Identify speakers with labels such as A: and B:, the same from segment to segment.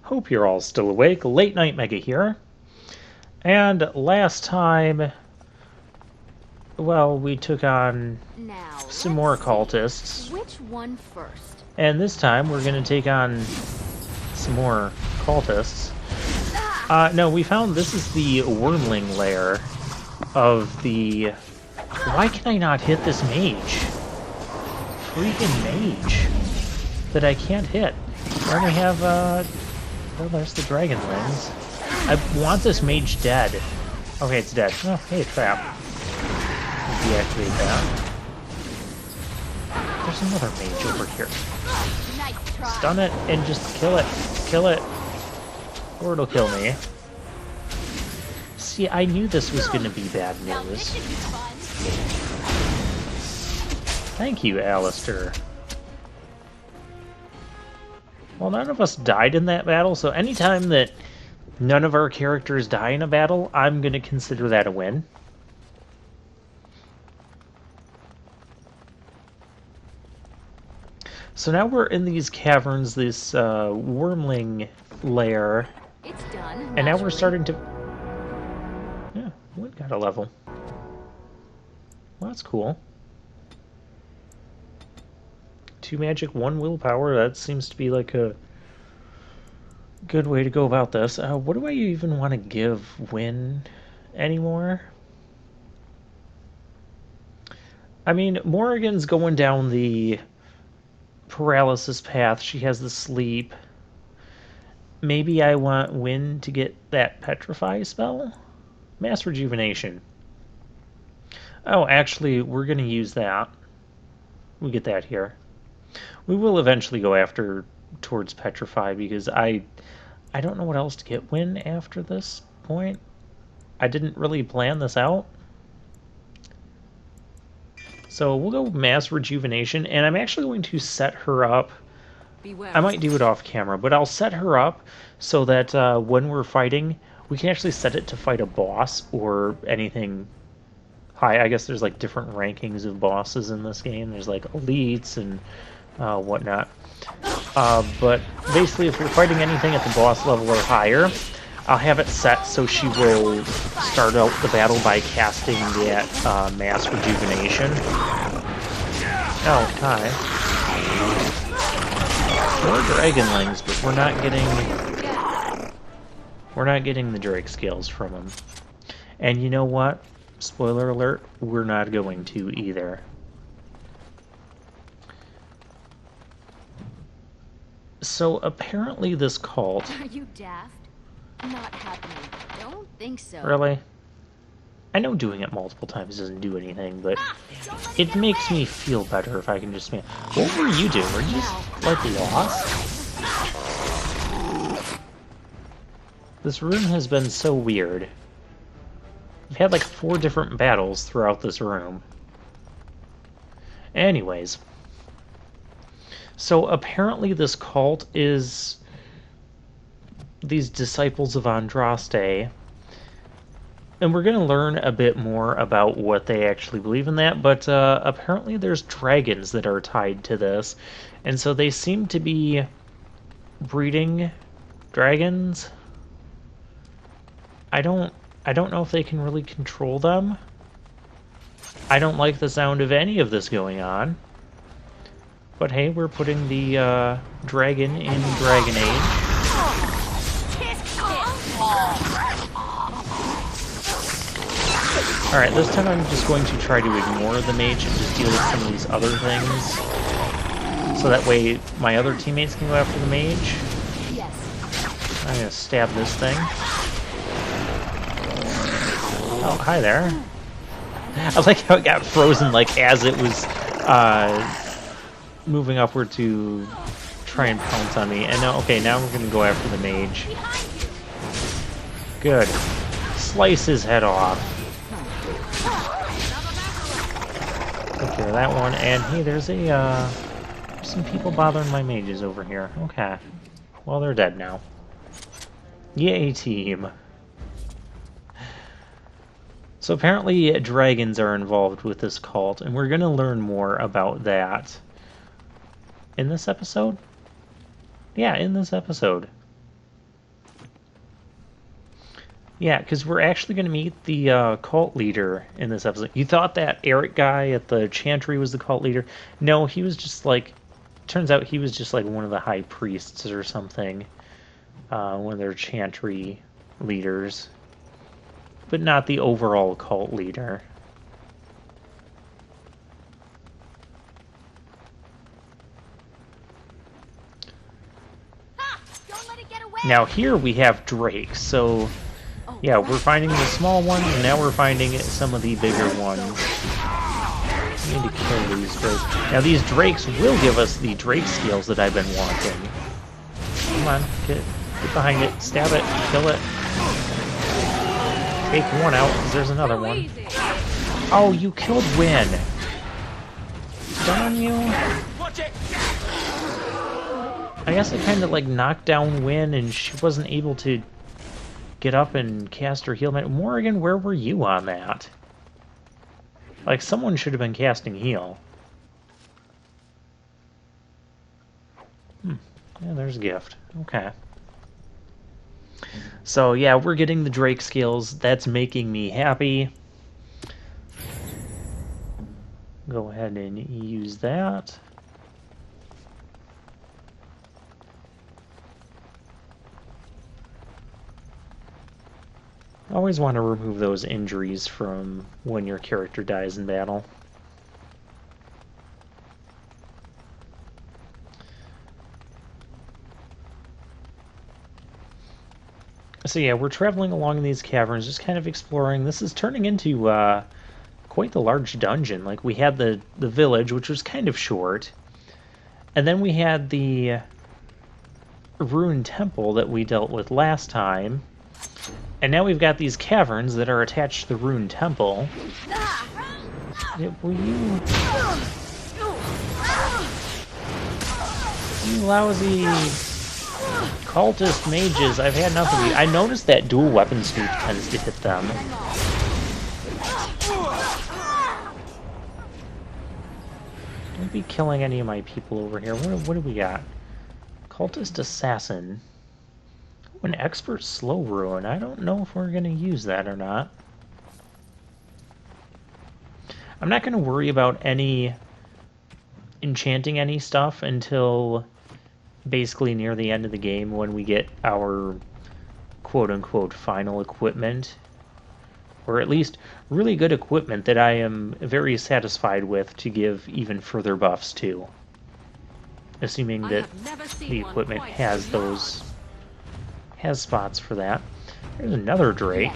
A: Hope you're all still awake. Late Night Mega here. And last time, well, we took on some more cultists.
B: Which one first?
A: And this time we're going to take on some more cultists. No, we found this is the Wormling lair of the... Why can I not hit this mage? Freaking mage that I can't hit. We only have, well, there's the Dragonlings. I want this mage dead. Okay, it's dead. Oh, hey, trap. Deactivate that. There's another mage over here. Stun it and just kill it. Kill it. Or it'll kill me. See, I knew this was going to be bad news. Thank you, Alistair. Well, none of us died in that battle, so anytime that none of our characters die in a battle, I'm going to consider that a win. So now we're in these caverns, this Wormling lair,
B: It's done.
A: and now we're starting to... Yeah, we got a level. Well, that's cool. 2 magic, 1 willpower. That seems to be like a good way to go about this. What do I even want to give Wynn anymore? I mean, Morrigan's going down the paralysis path. She has the sleep. Maybe I want Wynn to get that petrify spell? Mass rejuvenation. Oh, actually, we're going to use that. We get that here. We will eventually go after towards petrify because I don't know what else to get Wynn after this point. I didn't really plan this out. So we'll go mass rejuvenation, and I'm actually going to set her up.
B: Beware.
A: I might do it off camera, but I'll set her up so that when we're fighting, we can actually set it to fight a boss or anything high. I guess there's like different rankings of bosses in this game. There's like elites and whatnot. But basically, if we're fighting anything at the boss level or higher, I'll have it set so she will start out the battle by casting that mass rejuvenation. Oh, hi. We're Dragonlings, but we're not getting the Drake scales from them. And you know what? Spoiler alert, we're not going to either. So apparently this cult...
B: Are you daft? Not happening. Don't think so.
A: Really? I know doing it multiple times doesn't do anything, but it makes me feel better if I can just... What were you doing? Were you just, like, lost? This room has been so weird. We've had, like, 4 different battles throughout this room. Anyways. So apparently this cult is these disciples of Andraste, and we're going to learn a bit more about what they actually believe in that, but apparently there's dragons that are tied to this, and so they seem to be breeding dragons. I don't know if they can really control them. I don't like the sound of any of this going on. But hey, we're putting the dragon in Dragon Age. Alright, this time I'm just going to try to ignore the mage and just deal with some of these other things. So that way my other teammates can go after the mage. I'm gonna stab this thing. Oh, hi there. I like how it got frozen like as it was moving upward to try and pounce on me. And now, okay, now we're gonna go after the mage. Good. Slice his head off. Take care of that one. And hey, there's a some people bothering my mages over here. Okay. Well, they're dead now. Yay, team. So apparently dragons are involved with this cult, and we're going to learn more about that in this episode. Yeah, in this episode. Yeah, because we're actually going to meet the cult leader in this episode. You thought that Eric guy at the Chantry was the cult leader? No, he was just like... Turns out he was just like one of the high priests or something. One of their Chantry leaders. But not the overall cult leader.
B: Ha! Don't let it get away.
A: Now here we have Drake, so...
B: Oh,
A: Yeah, we're
B: crap.
A: finding the small ones, and now we're finding some of the bigger ones. We need to kill these drakes. Now these drakes will give us the drake skills that I've been wanting. Come on, get behind it, stab it, kill it. Take one out, because there's another
B: Too
A: one.
B: easy.
A: Oh, you killed Win! Darn you! I guess I kind of like knocked down Win, and she wasn't able to get up and cast her heal. Morrigan, where were you on that? Like, someone should have been casting heal. Yeah, there's a gift. Okay. So, yeah, we're getting the Drake skills. That's making me happy. Go ahead and use that. Always want to remove those injuries from when your character dies in battle. So yeah, we're traveling along these caverns, just kind of exploring. This is turning into quite the large dungeon. Like, we had the village, which was kind of short. And then we had the ruined temple that we dealt with last time. And now we've got these caverns that are attached to the ruined temple. Will you... You lousy cultist mages, I've had enough of you. I noticed that dual weapon sweep tends to hit them. Don't be killing any of my people over here. What do we got? Cultist assassin. An expert slow ruin. I don't know if we're going to use that or not. I'm not going to worry about any enchanting any stuff until basically near the end of the game when we get our quote-unquote final equipment. Or at least really good equipment that I am very satisfied with to give even further buffs to. Assuming
B: I
A: that
B: have never seen
A: the
B: one
A: equipment
B: quite
A: has
B: so
A: those... has spots for that. There's another Drake.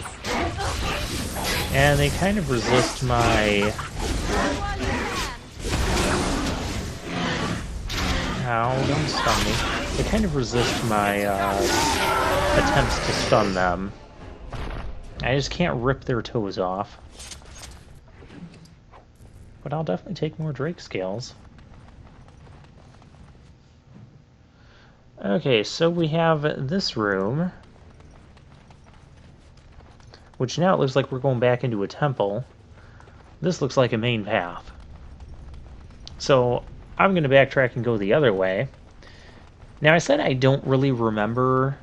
A: And they kind of resist my... Ow, don't stun me. They kind of resist my attempts to stun them. I just can't rip their toes off. But I'll definitely take more Drake scales. Okay, so we have this room, which now it looks like we're going back into a temple. This looks like a main path. So I'm going to backtrack and go the other way. Now, I said I don't really remember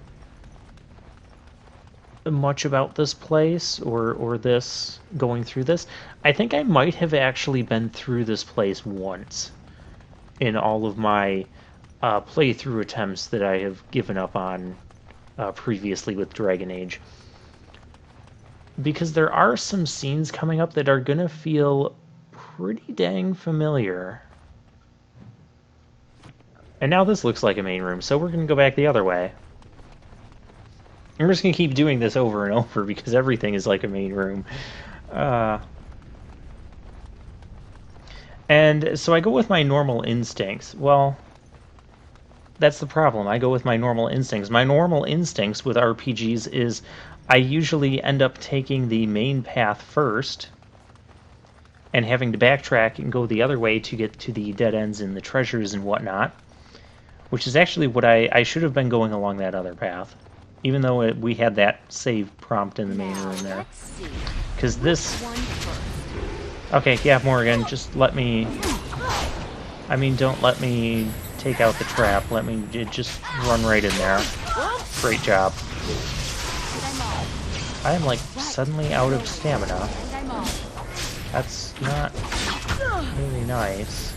A: much about this place or this going through this. I think I might have actually been through this place once in all of my playthrough attempts that I have given up on previously with Dragon Age. Because there are some scenes coming up that are going to feel pretty dang familiar. And now this looks like a main room, so we're going to go back the other way. I'm just going to keep doing this over and over because everything is like a main room. And so I go with my normal instincts. Well, that's the problem. I go with my normal instincts. My normal instincts with RPGs is I usually end up taking the main path first and having to backtrack and go the other way to get to the dead ends and the treasures and whatnot. Which is actually what I should have been going along that other path. Even though we had that save prompt in the main room there. Because this... Okay, yeah, Morrigan, just let me... I mean, don't let me take out the trap. Let me just run right in there. Great job. I'm like suddenly out of stamina.
B: And I'm off.
A: That's not really nice.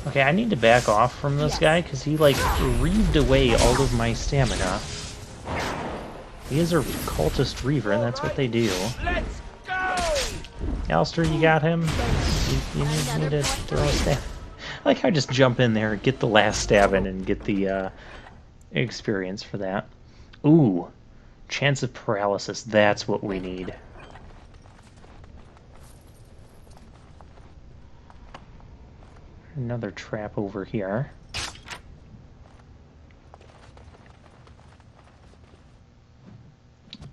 A: Okay, I need to back off from this guy because he like reaved away all of my stamina. He is a cultist reaver, and that's what they do.
C: Let's go!
A: Alistair, you got him? You need me to throw a stab? I like how I just jump in there, get the last stab in, and get the experience for that. Ooh, chance of paralysis. That's what we need. Another trap over here.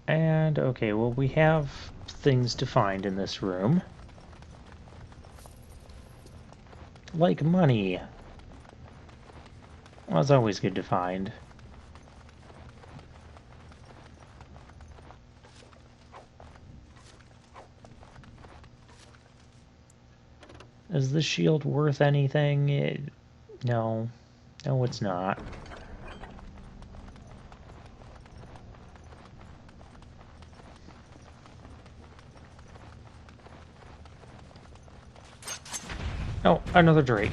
A: And, okay, well, we have things to find in this room. Like money. Well, it's always good to find. Is the shield worth anything? No. No, it's not. Oh, another Drake.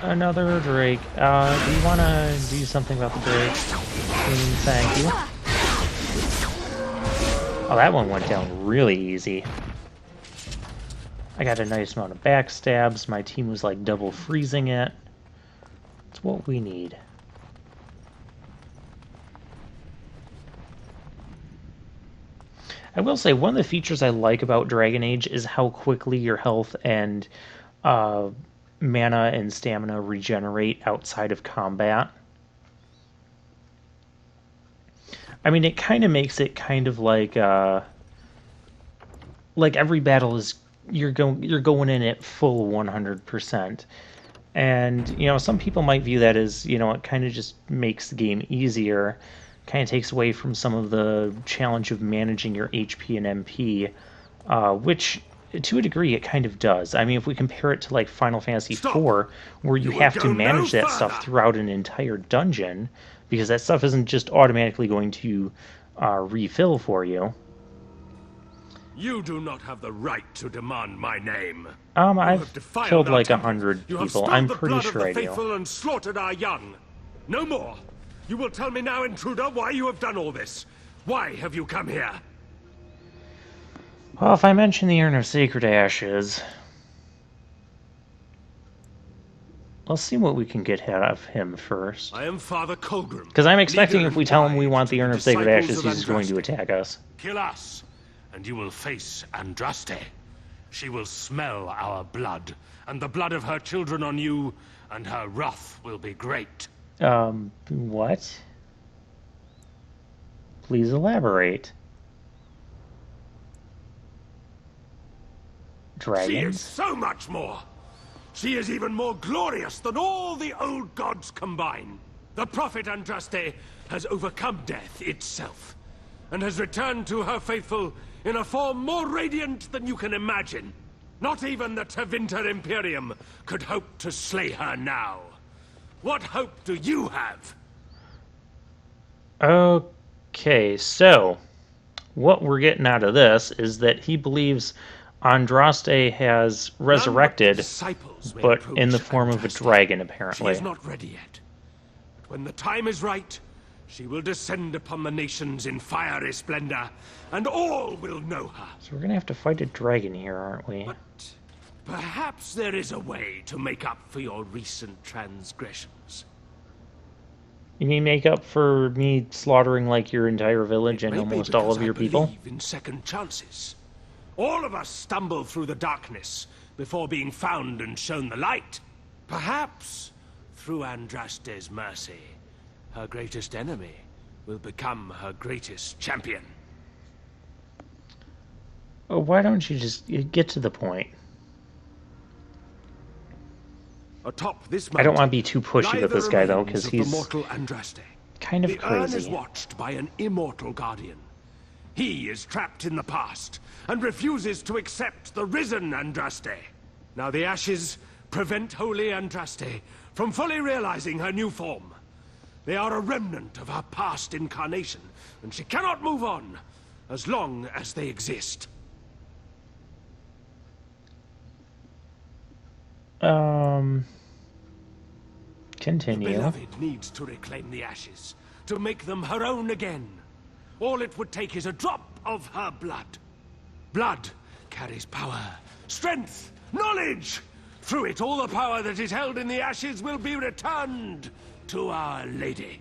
A: Another Drake. Do you want to do something about the Drake? Thank you. Oh, that one went down really easy. I got a nice amount of backstabs. My team was like double freezing it. It's what we need. I will say, one of the features I like about Dragon Age is how quickly your health and mana and stamina regenerate outside of combat. I mean, it kind of makes it kind of like every battle is you're going in at full 100%. And, you know, some people might view that as, you know, it kind of just makes the game easier, kind of takes away from some of the challenge of managing your HP and MP, which, to a degree, it kind of does. I mean, if we compare it to, like, Final Fantasy IV, where you have to manage that stuff throughout an entire dungeon, because that stuff isn't just automatically going to refill for you.
C: You do not have the right to demand my name.
A: I've killed like 100 people. I'm pretty sure I do.
C: Faithful and slaughtered our young. No more. You will tell me now, intruder, why you have done all this. Why have you come here?
A: Well, if I mention the Urn of Sacred Ashes, let's see what we can get out of him first.
C: I am Father Colgrim.
A: Because I'm expecting if we tell him we want the Urn of Sacred Ashes, he's going to attack us.
C: Kill us, and you will face Andraste. She will smell our blood, and the blood of her children on you, and her wrath will be great.
A: What? Please elaborate. Dragons?
C: She is so much more. She is even more glorious than all the old gods combined. The prophet Andraste has overcome death itself, and has returned to her faithful in a form more radiant than you can imagine. Not even the Tevinter Imperium could hope to slay her now. What hope do you have?
A: Okay, so what we're getting out of this is that he believes Andraste has resurrected, but in the form of a dragon, apparently.
C: She is not ready yet. But when the time is right, she will descend upon the nations in fiery splendor, and all will know her.
A: So we're gonna have to fight a dragon here, aren't we?
C: But perhaps there is a way to make up for your recent transgressions.
A: You mean make up for me slaughtering like your entire village and almost all of your people?
C: I believe in second chances. All of us stumble through the darkness before being found and shown the light. Perhaps, through Andraste's mercy, her greatest enemy will become her greatest champion.
A: Oh, why don't you just get to the point?
C: Atop this mountain,
A: I don't want to be too pushy with this guy, though, because he's kind of
C: the urn is
A: crazy.
C: watched by an immortal guardian. He is trapped in the past and refuses to accept the risen Andraste. Now the ashes prevent Holy Andraste from fully realizing her new form. They are a remnant of her past incarnation, and she cannot move on as long as they exist. The
A: Continue.
C: beloved needs to reclaim the ashes, to make them her own again. All it would take is a drop of her blood. Blood carries power, strength, knowledge. Through it, all the power that is held in the ashes will be returned to Our Lady.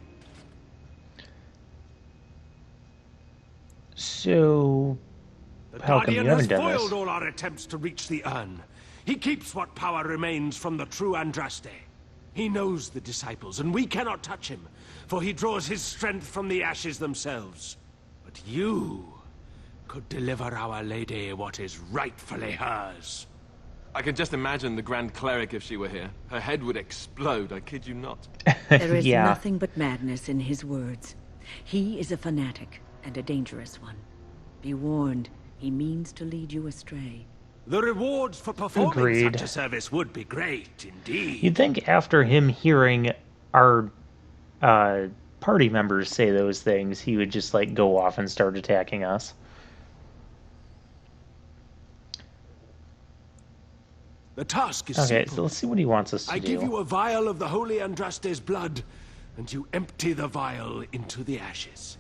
A: So,
C: The
A: how come you
C: Guardian
A: haven't
C: has
A: done
C: foiled
A: this?
C: all our attempts to reach the urn. He keeps what power remains from the true Andraste. He knows the disciples, and we cannot touch him, for he draws his strength from the ashes themselves. But you could deliver Our Lady what is rightfully hers.
D: I can just imagine the Grand Cleric if she were here. Her head would explode, I kid you not.
E: There is
A: Yeah.
E: nothing but madness in his words. He is a fanatic, and a dangerous one. Be warned, he means to lead you astray.
C: The rewards for performing
A: Agreed.
C: such a service would be great, indeed.
A: You'd think after him hearing our party members say those things, he would just like go off and start attacking us.
C: The task is
A: Okay,
C: simple.
A: so let's see what he wants us to
C: I
A: do.
C: give you a vial of the Holy Andraste's blood, and you empty the vial into the ashes.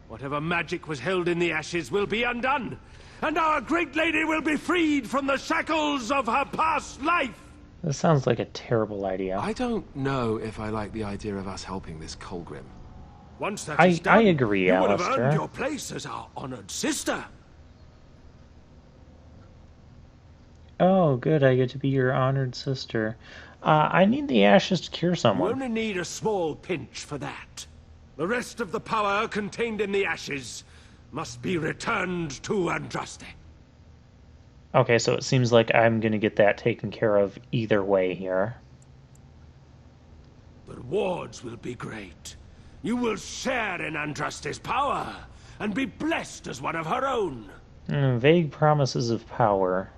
C: Whatever magic was held in the ashes will be undone, and our great lady will be freed from the shackles of her past life!
A: This sounds like a terrible idea.
D: I don't know if I like the idea of us helping this Colgrim.
C: Once that
A: I-
C: is done,
A: I agree,
C: you would have
A: Alistair.
C: earned your place as our honored sister.
A: Oh, good, I get to be your honored sister. I need the ashes to cure
C: You
A: someone.
C: only need a small pinch for that. The rest of the power contained in the ashes must be returned to Andraste.
A: Okay, so it seems like I'm gonna get that taken care of either way here.
C: The rewards will be great. You will share in Andraste's power and be blessed as one of her own.
A: Vague promises of power.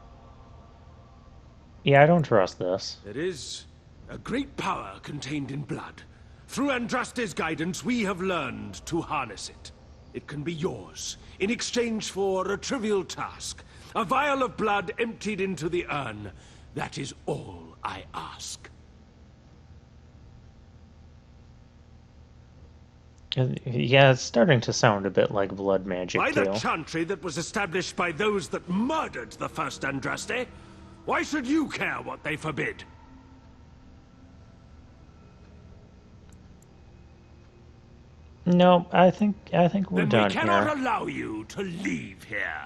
A: Yeah, I don't trust this.
C: There is a great power contained in blood. Through Andraste's guidance, we have learned to harness it. It can be yours, in exchange for a trivial task. A vial of blood emptied into the urn. That is all I ask.
A: Yeah, it's starting to sound a bit like blood magic,
C: By
A: too.
C: the chantry that was established by those that murdered the first Andraste, why should you care what they forbid?
A: No, I think we're
C: Then
A: done
C: we cannot
A: here.
C: allow you to leave here.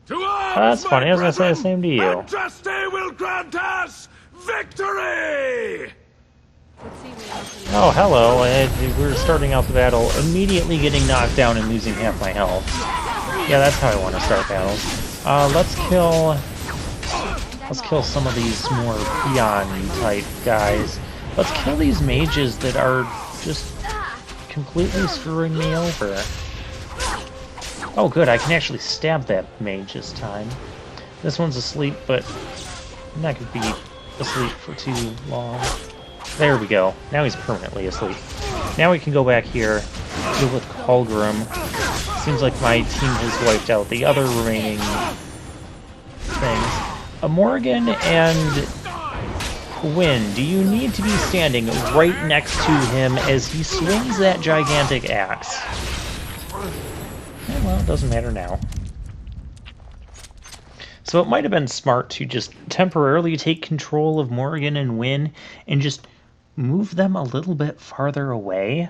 C: To arms,
A: That's
C: my
A: funny, I was gonna say the
C: brethren!
A: same to you.
C: Andraste will grant us victory!
B: Let's see what
A: Oh, hello. We were starting out the battle, immediately getting knocked down and losing half my health. Yeah, that's how I want to start battles. Let's kill some of these more peon type guys. Let's kill these mages that are just completely screwing me over. Oh good, I can actually stab that mage this time. This one's asleep, but I'm not gonna be asleep for too long. There we go. Now he's permanently asleep. Now we can go back here, deal with Colgrim. Seems like my team has wiped out the other remaining things. Morgan and Wynn, do you need to be standing right next to him as he swings that gigantic axe? Well, it doesn't matter now. So it might have been smart to just temporarily take control of Morgan and Wynn and just move them a little bit farther away.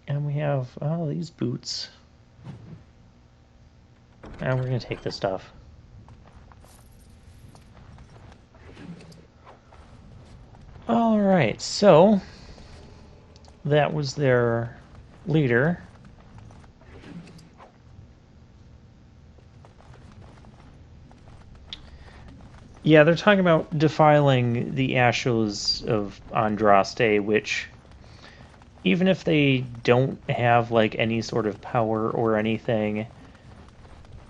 A: And we have, oh, these boots. And we're going to take this stuff. Alright, so that was their leader. Yeah, they're talking about defiling the ashes of Andraste, which, even if they don't have like any sort of power or anything,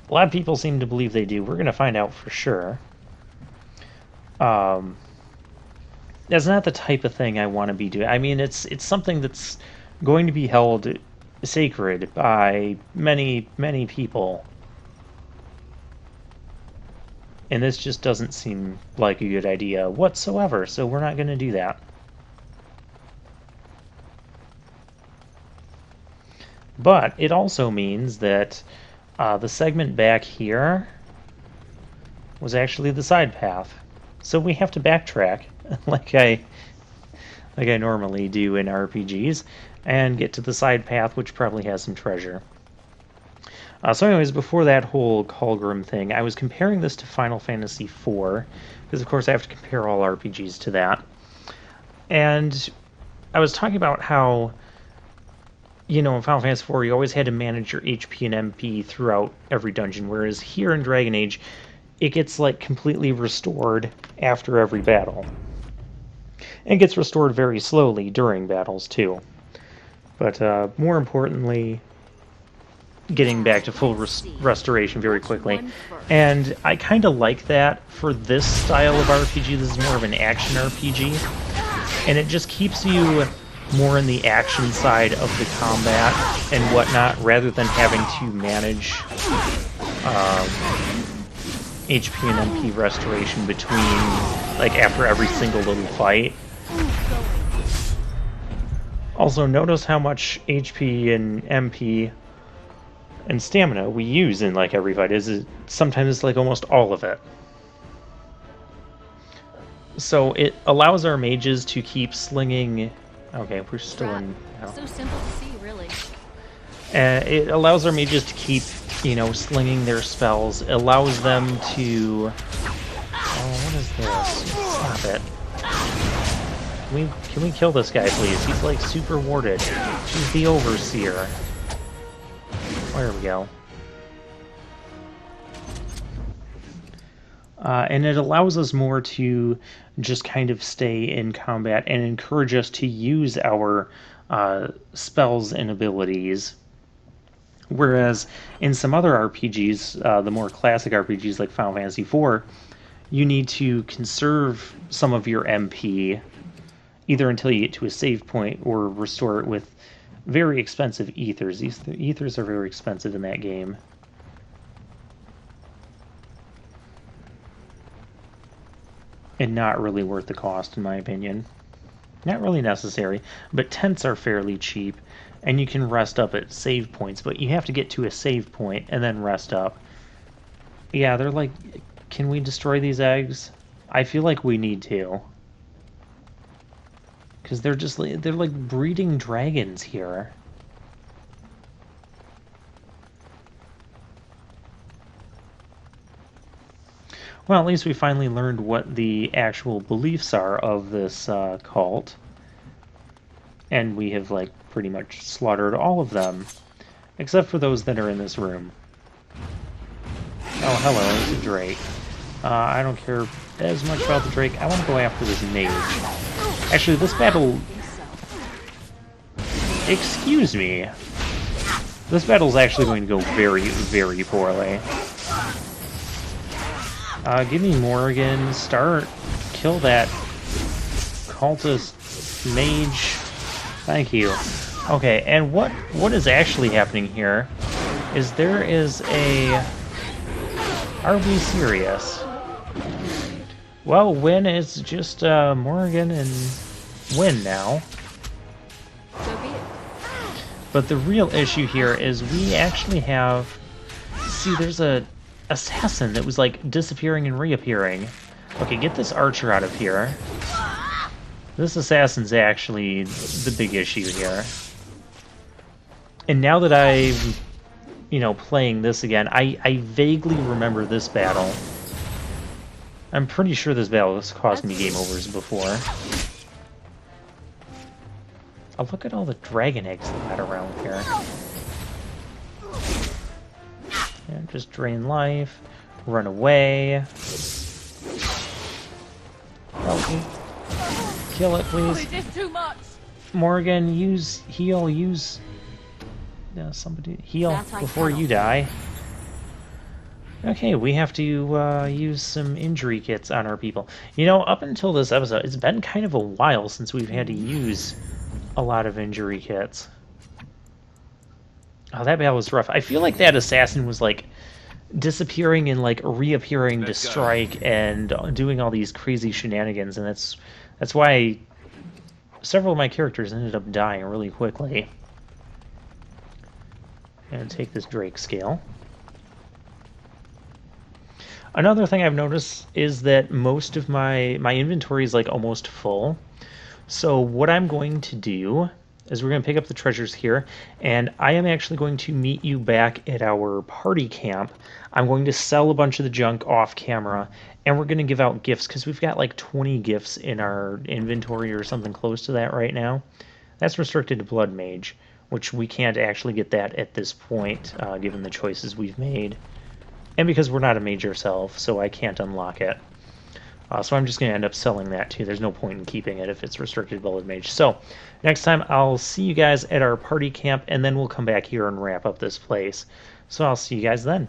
A: a lot of people seem to believe they do. We're going to find out for sure. That's not the type of thing I want to be doing. I mean, it's something that's going to be held sacred by many, many people. And this just doesn't seem like a good idea whatsoever, so we're not going to do that. But it also means that the segment back here was actually the side path. So we have to backtrack like I normally do in RPGs and get to the side path, which probably has some treasure. So anyways, before that whole Colgrim thing, I was comparing this to Final Fantasy IV, because of course I have to compare all RPGs to that. And I was talking about how, you know, in Final Fantasy IV, you always had to manage your HP and MP throughout every dungeon, whereas here in Dragon Age, it gets, like, completely restored after every battle. And it gets restored very slowly during battles, too. But more importantly, getting back to full restoration very quickly. And I kind of like that for this style of RPG. This is more of an action RPG. And it just keeps you more in the action side of the combat and whatnot, rather than having to manage HP and MP restoration between, like, after every single little fight. Also, notice how much HP and MP and stamina we use in, like, every fight. Sometimes it's like almost all of it. So it allows our mages to keep slinging. Okay, we're still in. Oh.
B: So simple to see, really.
A: It allows our mages to keep, you know, slinging their spells. It allows them to. Oh, what is this? Stop it! Can we kill this guy, please? He's like super warded. He's the overseer. There we go. And it allows us more to just kind of stay in combat and encourage us to use our spells and abilities. Whereas in some other RPGs, the more classic RPGs like Final Fantasy IV, you need to conserve some of your MP either until you get to a save point or restore it with very expensive ethers. These ethers are very expensive in that game. And not really worth the cost, in my opinion. Not really necessary, but tents are fairly cheap, and you can rest up at save points, but you have to get to a save point and then rest up. Yeah, they're like, can we destroy these eggs? I feel like we need to. Because they're like breeding dragons here. Well, at least we finally learned what the actual beliefs are of this cult. And we have, like, pretty much slaughtered all of them. Except for those that are in this room. Oh, hello, it's a Drake. I don't care as much about the Drake. I want to go after this mage. Actually, this battle... Excuse me. This battle's actually going to go very, very poorly. Give me Morrigan. Kill that cultist mage. Thank you. Okay, and what is actually happening here is there is a... Are we serious? Well, Wynn is just Morrigan and Wynn now.
B: So be it.
A: But the real issue here is we actually have... See, there's a assassin that was, like, disappearing and reappearing. Okay, get this archer out of here. This assassin's actually the big issue here. And now that I'm, you know, playing this again, I vaguely remember this battle. I'm pretty sure this battle has caused me game overs before. Oh, look at all the dragon eggs they got around here. Yeah, just drain life, run away. Help me. Kill it, please.
B: This too much.
A: Morgan, heal, somebody heal
B: That I
A: before
B: cannot.
A: you die. Okay, we have to use some injury kits on our people. You know, up until this episode, it's been kind of a while since we've had to use a lot of injury kits. Oh, that battle was rough. I feel like that assassin was, like, disappearing and, like, reappearing to strike and doing all these crazy shenanigans, and that's why several of my characters ended up dying really quickly. And take this Drake scale. Another thing I've noticed is that most of my inventory is, like, almost full. So what I'm going to do is we're going to pick up the treasures here, and I am actually going to meet you back at our party camp. I'm going to sell a bunch of the junk off camera, and we're going to give out gifts, because we've got like 20 gifts in our inventory or something close to that right now. That's restricted to Blood Mage, which we can't actually get that at this point, given the choices we've made. And because we're not a mage ourselves, so I can't unlock it. So I'm just going to end up selling that too. There's no point in keeping it if it's restricted Blood Mage. So next time I'll see you guys at our party camp, and then we'll come back here and wrap up this place. So I'll see you guys then.